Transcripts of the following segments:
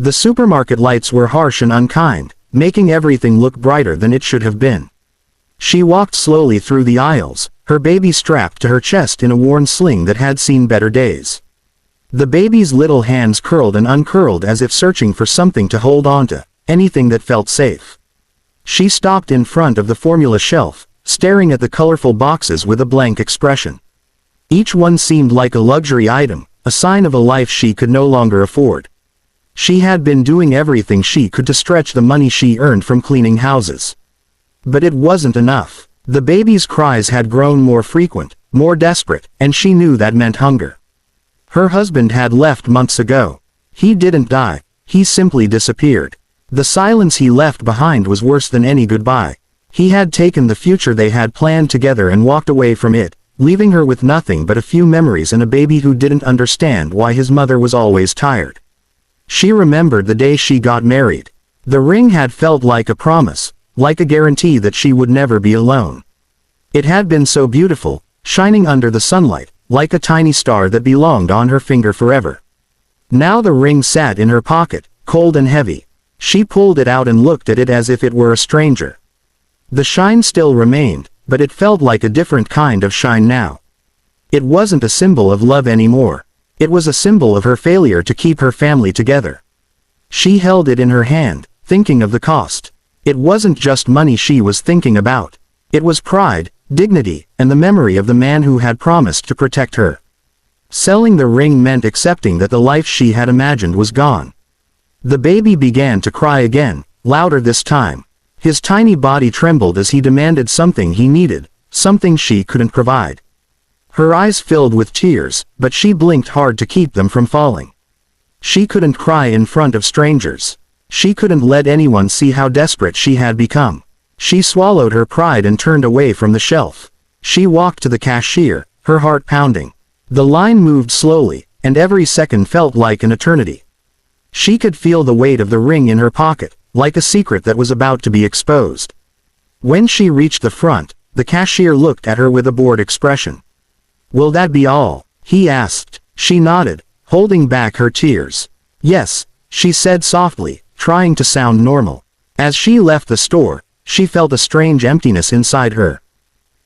The supermarket lights were harsh and unkind, making everything look brighter than it should have been. She walked slowly through the aisles, her baby strapped to her chest in a worn sling that had seen better days. The baby's little hands curled and uncurled as if searching for something to hold onto, anything that felt safe. She stopped in front of the formula shelf, staring at the colorful boxes with a blank expression. Each one seemed like a luxury item, a sign of a life she could no longer afford. She had been doing everything she could to stretch the money she earned from cleaning houses. But it wasn't enough. The baby's cries had grown more frequent, more desperate, and she knew that meant hunger. Her husband had left months ago. He didn't die, he simply disappeared. The silence he left behind was worse than any goodbye. He had taken the future they had planned together and walked away from it, leaving her with nothing but a few memories and a baby who didn't understand why his mother was always tired. She remembered the day she got married. The ring had felt like a promise, like a guarantee that she would never be alone. It had been so beautiful, shining under the sunlight, like a tiny star that belonged on her finger forever. Now the ring sat in her pocket, cold and heavy. She pulled it out and looked at it as if it were a stranger. The shine still remained, but it felt like a different kind of shine now. It wasn't a symbol of love anymore. It was a symbol of her failure to keep her family together. She held it in her hand, thinking of the cost. It wasn't just money she was thinking about. It was pride, dignity, and the memory of the man who had promised to protect her. Selling the ring meant accepting that the life she had imagined was gone. The baby began to cry again, louder this time. His tiny body trembled as he demanded something he needed, something she couldn't provide. Her eyes filled with tears, but she blinked hard to keep them from falling. She couldn't cry in front of strangers. She couldn't let anyone see how desperate she had become. She swallowed her pride and turned away from the shelf. She walked to the cashier, her heart pounding. The line moved slowly, and every second felt like an eternity. She could feel the weight of the ring in her pocket, like a secret that was about to be exposed. When she reached the front, the cashier looked at her with a bored expression. "Will that be all?" he asked. She nodded, holding back her tears. "Yes," she said softly, trying to sound normal. As she left the store, she felt a strange emptiness inside her.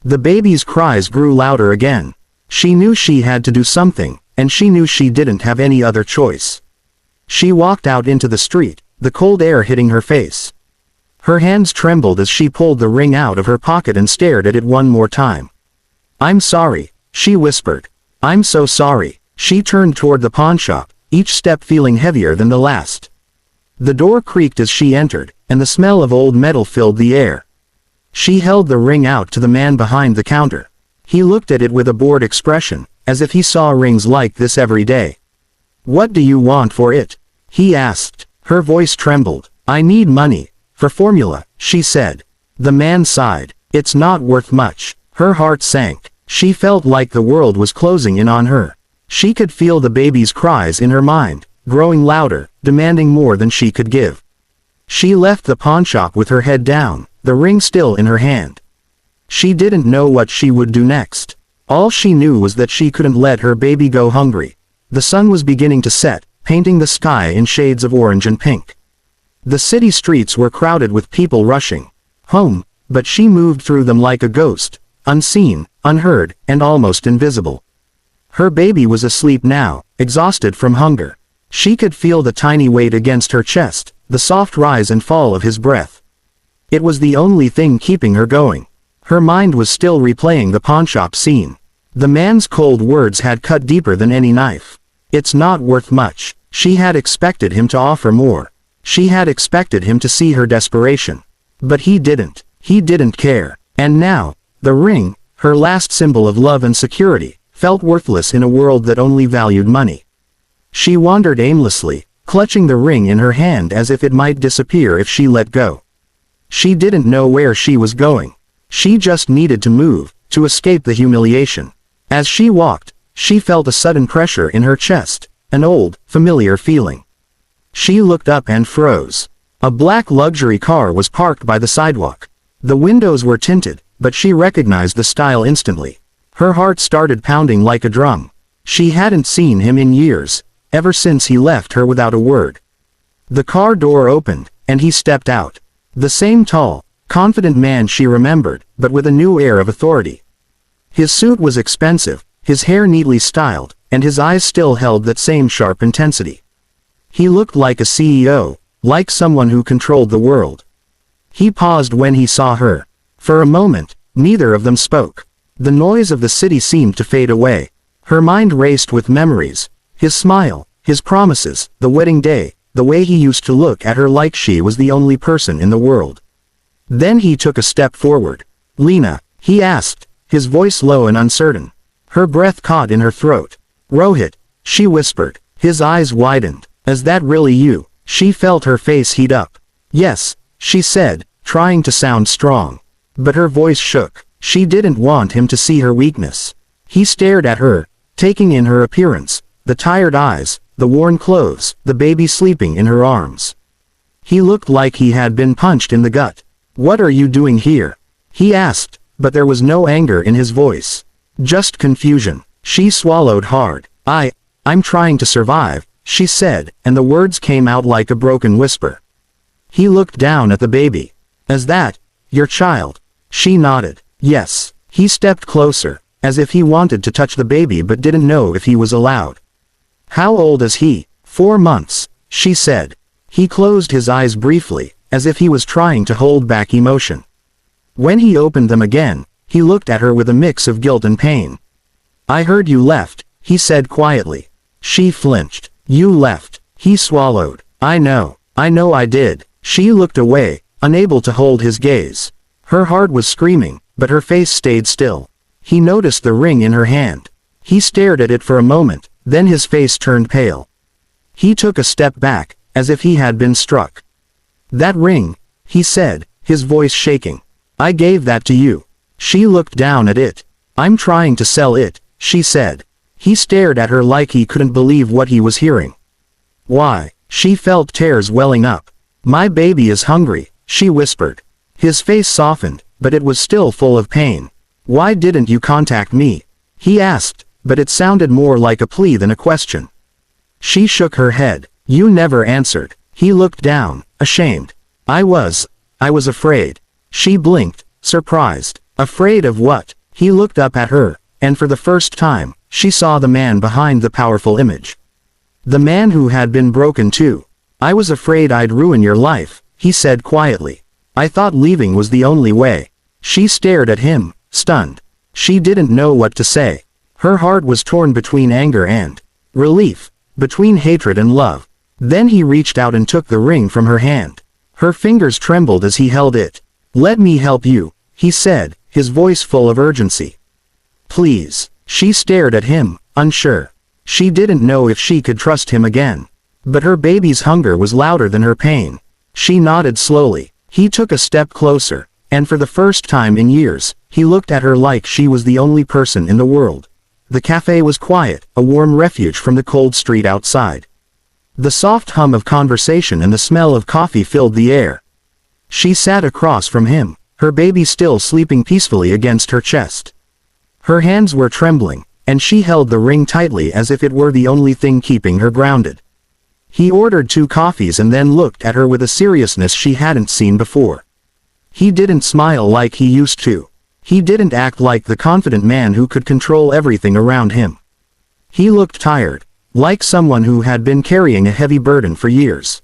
The baby's cries grew louder again. She knew she had to do something, and she knew she didn't have any other choice. She walked out into the street, the cold air hitting her face. Her hands trembled as she pulled the ring out of her pocket and stared at it one more time. "I'm sorry," she whispered. "I'm so sorry." She turned toward the pawnshop, each step feeling heavier than the last. The door creaked as she entered, and the smell of old metal filled the air. She held the ring out to the man behind the counter. He looked at it with a bored expression, as if he saw rings like this every day. "What do you want for it?" he asked. Her voice trembled. "I need money, for formula," she said. The man sighed. "It's not worth much." Her heart sank. She felt like the world was closing in on her. She could feel the baby's cries in her mind, growing louder, demanding more than she could give. She left the pawnshop with her head down, the ring still in her hand. She didn't know what she would do next. All she knew was that she couldn't let her baby go hungry. The sun was beginning to set, painting the sky in shades of orange and pink. The city streets were crowded with people rushing home, but she moved through them like a ghost, unseen, unheard, and almost invisible. Her baby was asleep now, exhausted from hunger. She could feel the tiny weight against her chest, the soft rise and fall of his breath. It was the only thing keeping her going. Her mind was still replaying the pawnshop scene. The man's cold words had cut deeper than any knife. "It's not worth much." She had expected him to offer more. She had expected him to see her desperation. But he didn't. He didn't care. And now, the ring, her last symbol of love and security, felt worthless in a world that only valued money. She wandered aimlessly, clutching the ring in her hand as if it might disappear if she let go. She didn't know where she was going. She just needed to move, to escape the humiliation. As she walked, she felt a sudden pressure in her chest, an old, familiar feeling. She looked up and froze. A black luxury car was parked by the sidewalk. The windows were tinted, but she recognized the style instantly. Her heart started pounding like a drum. She hadn't seen him in years, ever since he left her without a word. The car door opened, and he stepped out. The same tall, confident man she remembered, but with a new air of authority. His suit was expensive, his hair neatly styled, and his eyes still held that same sharp intensity. He looked like a CEO, like someone who controlled the world. He paused when he saw her. For a moment, neither of them spoke. The noise of the city seemed to fade away. Her mind raced with memories. His smile, his promises, the wedding day, the way he used to look at her like she was the only person in the world. Then he took a step forward. "Lena," he asked, his voice low and uncertain. Her breath caught in her throat. "Rohit," she whispered. His eyes widened. "Is that really you?" She felt her face heat up. "Yes," she said, trying to sound strong. But her voice shook. She didn't want him to see her weakness. He stared at her, taking in her appearance, the tired eyes, the worn clothes, the baby sleeping in her arms. He looked like he had been punched in the gut. "What are you doing here?" he asked, but there was no anger in his voice. Just confusion. She swallowed hard. I'm trying to survive," she said, and the words came out like a broken whisper. He looked down at the baby. "Is that your child?" She nodded. "Yes." He stepped closer, as if he wanted to touch the baby but didn't know if he was allowed. "How old is he?" 4 months, she said. He closed his eyes briefly, as if he was trying to hold back emotion. When he opened them again, he looked at her with a mix of guilt and pain. "I heard you left," he said quietly. She flinched. "You left." He swallowed. I know I did." She looked away, unable to hold his gaze. Her heart was screaming, but her face stayed still. He noticed the ring in her hand. He stared at it for a moment, then his face turned pale. He took a step back, as if he had been struck. "That ring," he said, his voice shaking. "I gave that to you." She looked down at it. "I'm trying to sell it," she said. He stared at her like he couldn't believe what he was hearing. "Why?" She felt tears welling up. "My baby is hungry," she whispered. His face softened, but it was still full of pain. "Why didn't you contact me?" he asked, but it sounded more like a plea than a question. She shook her head. "You never answered." He looked down, ashamed. I was afraid." She blinked, surprised. "Afraid of what?" He looked up at her, and for the first time, she saw the man behind the powerful image. The man who had been broken too. "I was afraid I'd ruin your life," he said quietly. "I thought leaving was the only way." She stared at him, stunned. She didn't know what to say. Her heart was torn between anger and relief, between hatred and love. Then he reached out and took the ring from her hand. Her fingers trembled as he held it. "Let me help you," he said, his voice full of urgency. "Please." She stared at him, unsure. She didn't know if she could trust him again. But her baby's hunger was louder than her pain. She nodded slowly. He took a step closer, and for the first time in years, he looked at her like she was the only person in the world. The cafe was quiet, a warm refuge from the cold street outside. The soft hum of conversation and the smell of coffee filled the air. She sat across from him, her baby still sleeping peacefully against her chest. Her hands were trembling, and she held the ring tightly as if it were the only thing keeping her grounded. He ordered 2 coffees and then looked at her with a seriousness she hadn't seen before. He didn't smile like he used to. He didn't act like the confident man who could control everything around him. He looked tired, like someone who had been carrying a heavy burden for years.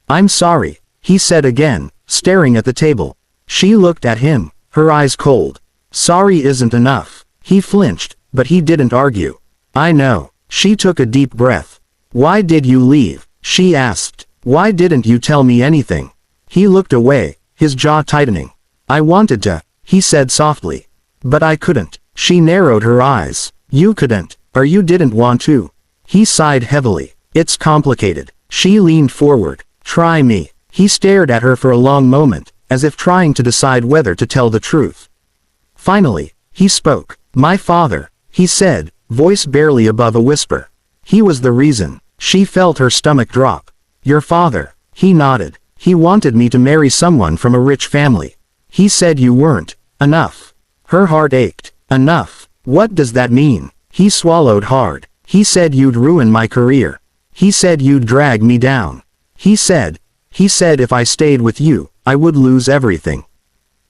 "I'm sorry," he said again, staring at the table. She looked at him, her eyes cold. "Sorry isn't enough." He flinched, but he didn't argue. "I know." She took a deep breath. "Why did you leave?" she asked. "Why didn't you tell me anything?" He looked away, his jaw tightening. "I wanted to," he said softly. "But I couldn't." She narrowed her eyes. "You couldn't, or you didn't want to." He sighed heavily. "It's complicated." She leaned forward. "Try me." He stared at her for a long moment, as if trying to decide whether to tell the truth. Finally, he spoke. "My father," he said, voice barely above a whisper. "He was the reason." She felt her stomach drop. "Your father?" He nodded. "He wanted me to marry someone from a rich family. He said you weren't enough." Her heart ached. "Enough? What does that mean?" He swallowed hard. "He said you'd ruin my career. He said you'd drag me down. He said if I stayed with you, I would lose everything.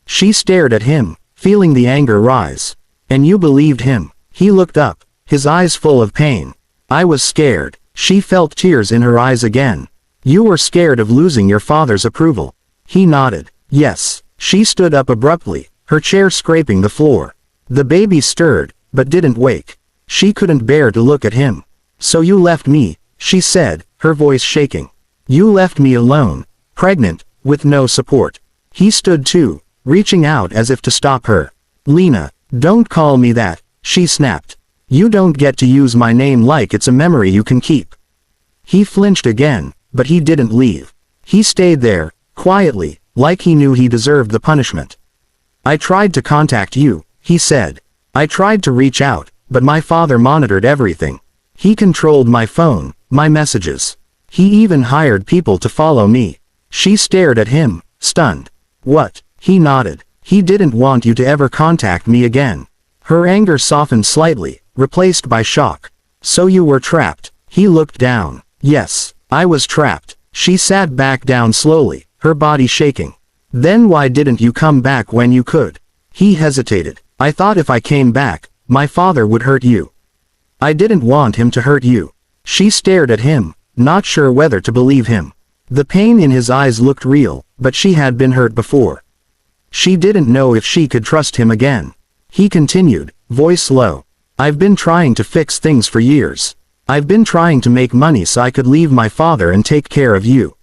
She stared at him, feeling the anger rise. And you believed him? He looked up, his eyes full of pain. I was scared. She felt tears in her eyes again. You were scared of losing your father's approval. He nodded. Yes. She stood up abruptly, her chair scraping the floor. The baby stirred, but didn't wake. She couldn't bear to look at him. So you left me, she said, her voice shaking. You left me alone, pregnant, with no support. He stood too, reaching out as if to stop her. Lena, don't call me that, she snapped. You don't get to use my name like it's a memory you can keep. He flinched again, but he didn't leave. He stayed there, quietly, like he knew he deserved the punishment. I tried to contact you, he said. I tried to reach out, but my father monitored everything. He controlled my phone, my messages. He even hired people to follow me. She stared at him, stunned. What? He nodded. He didn't want you to ever contact me again. Her anger softened slightly, replaced by shock. So you were trapped. He looked down. Yes, I was trapped. She sat back down slowly, her body shaking. Then why didn't you come back when you could? He hesitated. I thought if I came back, my father would hurt you. I didn't want him to hurt you. She stared at him, not sure whether to believe him. The pain in his eyes looked real, but she had been hurt before. She didn't know if she could trust him again. He continued, voice low. I've been trying to fix things for years. I've been trying to make money so I could leave my father and take care of you.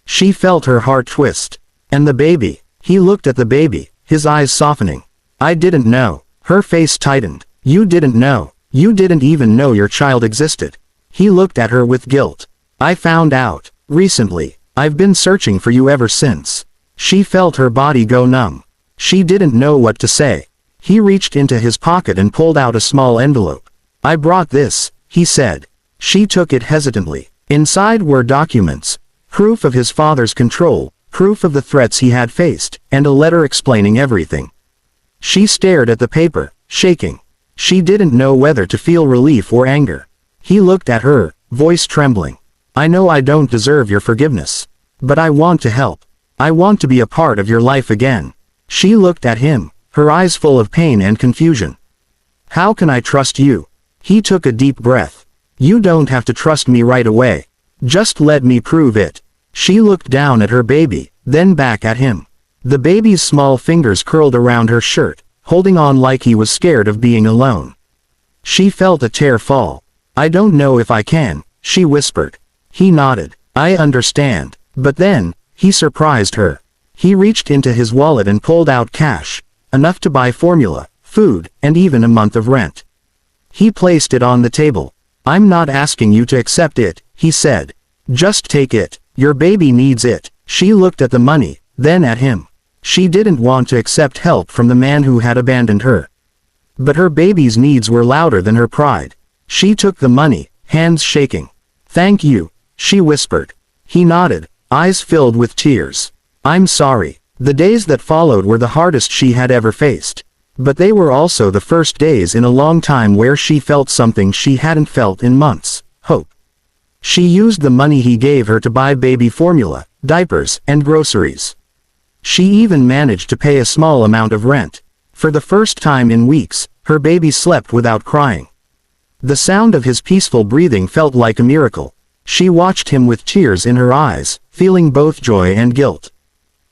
She felt her heart twist. And the baby. He looked at the baby, his eyes softening. I didn't know. Her face tightened. You didn't know. You didn't even know your child existed. He looked at her with guilt. I found out. Recently. I've been searching for you ever since. She felt her body go numb. She didn't know what to say. He reached into his pocket and pulled out a small envelope. I brought this, he said. She took it hesitantly. Inside were documents. Proof of his father's control, proof of the threats he had faced, and a letter explaining everything. She stared at the paper, shaking. She didn't know whether to feel relief or anger. He looked at her, voice trembling. I know I don't deserve your forgiveness. But I want to help. I want to be a part of your life again. She looked at him, her eyes full of pain and confusion. How can I trust you? He took a deep breath. You don't have to trust me right away. Just let me prove it. She looked down at her baby, then back at him. The baby's small fingers curled around her shirt, holding on like he was scared of being alone. She felt a tear fall. I don't know if I can, she whispered. He nodded. I understand. But then, he surprised her. He reached into his wallet and pulled out cash, enough to buy formula, food, and even a month of rent. He placed it on the table. I'm not asking you to accept it, he said. Just take it. Your baby needs it. She looked at the money, then at him. She didn't want to accept help from the man who had abandoned her. But her baby's needs were louder than her pride. She took the money, hands shaking. Thank you, she whispered. He nodded, eyes filled with tears. I'm sorry. The days that followed were the hardest she had ever faced. But they were also the first days in a long time where she felt something she hadn't felt in months, hope. She used the money he gave her to buy baby formula, diapers, and groceries. She even managed to pay a small amount of rent. For the first time in weeks, her baby slept without crying. The sound of his peaceful breathing felt like a miracle. She watched him with tears in her eyes, feeling both joy and guilt.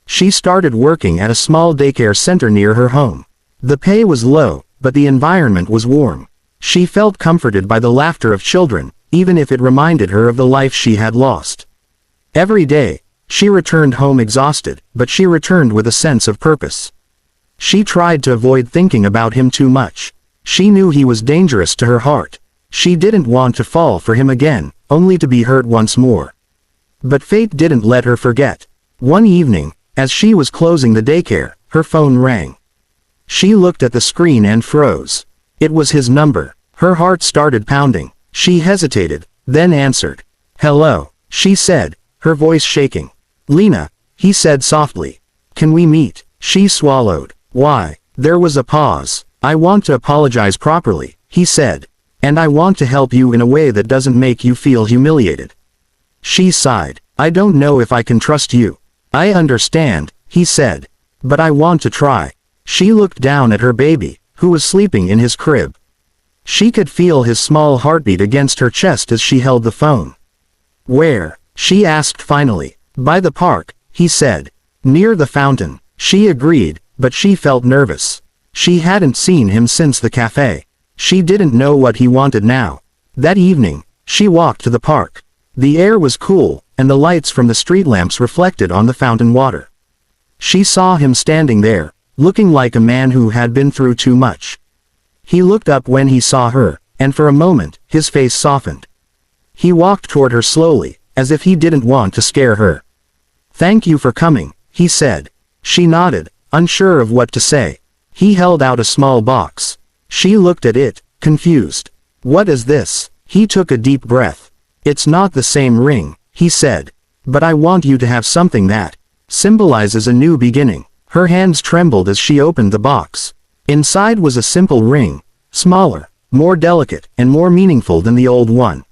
She started working at a small daycare center near her home. The pay was low, but the environment was warm. She felt comforted by the laughter of children, even if it reminded her of the life she had lost. Every day, she returned home exhausted, but she returned with a sense of purpose. She tried to avoid thinking about him too much. She knew he was dangerous to her heart. She didn't want to fall for him again, only to be hurt once more. But fate didn't let her forget. One evening, as she was closing the daycare, her phone rang. She looked at the screen and froze. It was his number. Her heart started pounding. She hesitated, then answered. Hello, she said, her voice shaking. Lena, he said softly. Can we meet? She swallowed. Why? There was a pause. I want to apologize properly, he said. And I want to help you in a way that doesn't make you feel humiliated. She sighed. I don't know if I can trust you. I understand, he said. But I want to try. She looked down at her baby, who was sleeping in his crib. She could feel his small heartbeat against her chest as she held the phone. Where? She asked finally. By the park, he said. Near the fountain. She agreed, but she felt nervous. She hadn't seen him since the cafe. She didn't know what he wanted now. That evening, she walked to the park. The air was cool, and the lights from the street lamps reflected on the fountain water. She saw him standing there, looking like a man who had been through too much. He looked up when he saw her, and for a moment, his face softened. He walked toward her slowly, as if he didn't want to scare her. Thank you for coming, he said. She nodded, unsure of what to say. He held out a small box. She looked at it, confused. What is this? He took a deep breath. It's not the same ring, he said. But I want you to have something that symbolizes a new beginning. Her hands trembled as she opened the box. Inside was a simple ring, smaller, more delicate, and more meaningful than the old one.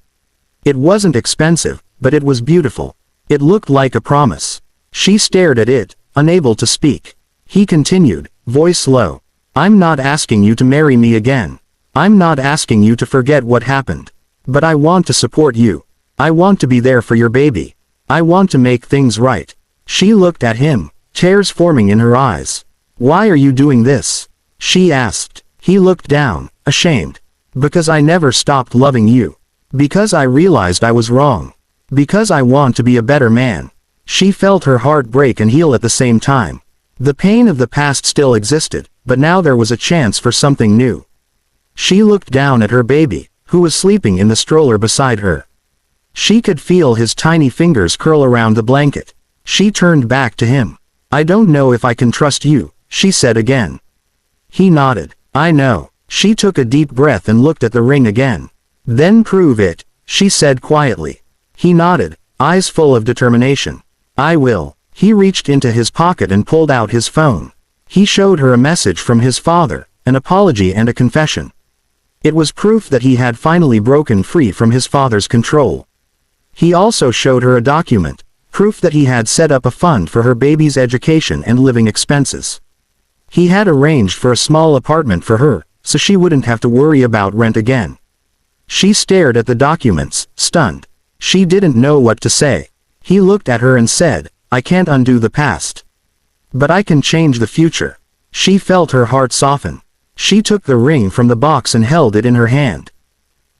It wasn't expensive, but it was beautiful. It looked like a promise. She stared at it, unable to speak. He continued, voice low. I'm not asking you to marry me again. I'm not asking you to forget what happened. But I want to support you. I want to be there for your baby. I want to make things right. She looked at him, tears forming in her eyes. Why are you doing this? She asked. He looked down, ashamed. Because I never stopped loving you. Because I realized I was wrong. Because I want to be a better man. She felt her heart break and heal at the same time. The pain of the past still existed, but now there was a chance for something new. She looked down at her baby, who was sleeping in the stroller beside her. She could feel his tiny fingers curl around the blanket. She turned back to him. I don't know if I can trust you, she said again. He nodded. I know. She took a deep breath and looked at the ring again. Then prove it, she said quietly. He nodded, eyes full of determination. I will. He reached into his pocket and pulled out his phone. He showed her a message from his father, an apology and a confession. It was proof that he had finally broken free from his father's control. He also showed her a document, proof that he had set up a fund for her baby's education and living expenses. He had arranged for a small apartment for her, so she wouldn't have to worry about rent again. She stared at the documents, stunned. She didn't know what to say. He looked at her and said, I can't undo the past. But I can change the future. She felt her heart soften. She took the ring from the box and held it in her hand.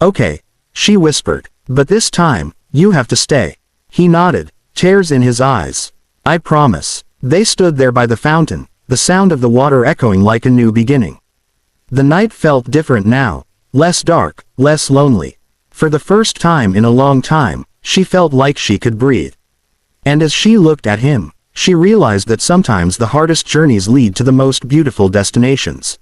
Okay, she whispered, but this time, you have to stay. He nodded, tears in his eyes. I promise. They stood there by the fountain, the sound of the water echoing like a new beginning. The night felt different now, less dark, less lonely. For the first time in a long time, she felt like she could breathe. And as she looked at him, she realized that sometimes the hardest journeys lead to the most beautiful destinations.